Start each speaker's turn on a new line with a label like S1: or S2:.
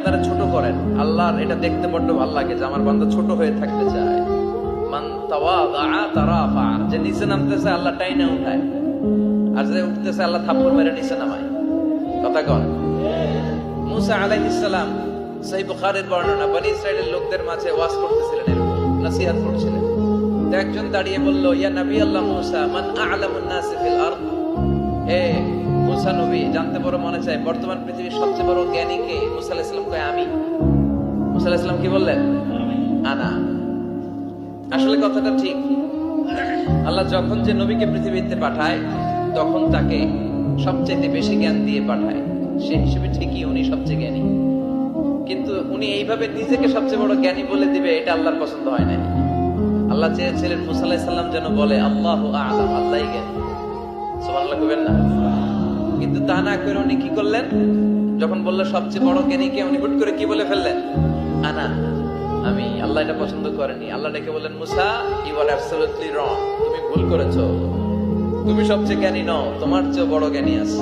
S1: আপনারা ছোট করেন। আল্লাহর এটা দেখতে বড্ড ভালো লাগে যে আমার বান্দা ছোট হয়ে থাকতে চায়। মান তাওয়াদা তারাফা, যে নিচে নামতেছে আল্লাহ টাইনা উঠায়, আর যে উঠতেছে আল্লাহ থাপ্পড় মেরে নিচে নামায়। কথা কন। মুসা আলাইহিস সালাম, সহিহ বুখারীর বর্ণনা, বনি ইসরাইলের লোকদের মাঝে ওয়াজ করতেছিলেন, এরকম নসিহত করছিলেন। তো একজন দাঁড়িয়ে বলল, ইয়া নবী আল্লাহ মুসা, মান আ'লামুন নাসি ফিল আরদ। হে মুসা নবী, জানতে বড় মনে চায় বর্তমান পৃথিবীর সবচেয়ে বড় জ্ঞানী কে? মুসা আলাইহিস সালাম কয় আমি। মুসা আলাইহিস সালাম কি বললেন? আনা। আসলে কথাটা ঠিক। আল্লাহ যখন যে নবীকে পৃথিবীতে পাঠায় তখন তাকে সবচেয়ে বেশি জ্ঞান দিয়ে পাঠায়, সে হিসেবে ঠিকই উনি সবচেয়ে জ্ঞানী। কিন্তু উনি এইভাবে নিজেকে সবচেয়ে বড় জ্ঞানী বলে দিবে, এটা আল্লাহর পছন্দ হয় না। আল্লাহ চেয়েছিলেন মুসা আলাইহিস সালাম যেন বলে আল্লাহু আ'লাম, আল্লাহই জ্ঞানী। সুবহানাল্লাহ কইবেন না? কিন্তু তা না করে উনি কি করলেন? যখন বলল সবচেয়ে বড় জ্ঞানী কে, উনি হুট করে কি বলে ফেললেন? আনা, আমি। আল্লাহ এটা পছন্দ করেনি। আল্লাহ ডেকে বললেন, মুসা, ইউ আর অ্যাবসলিউটলি রং, তুমি ভুল করেছো। তুমি সবচেয়ে জ্ঞানী নও, তোমার চেয়ে বড় জ্ঞানী আছে।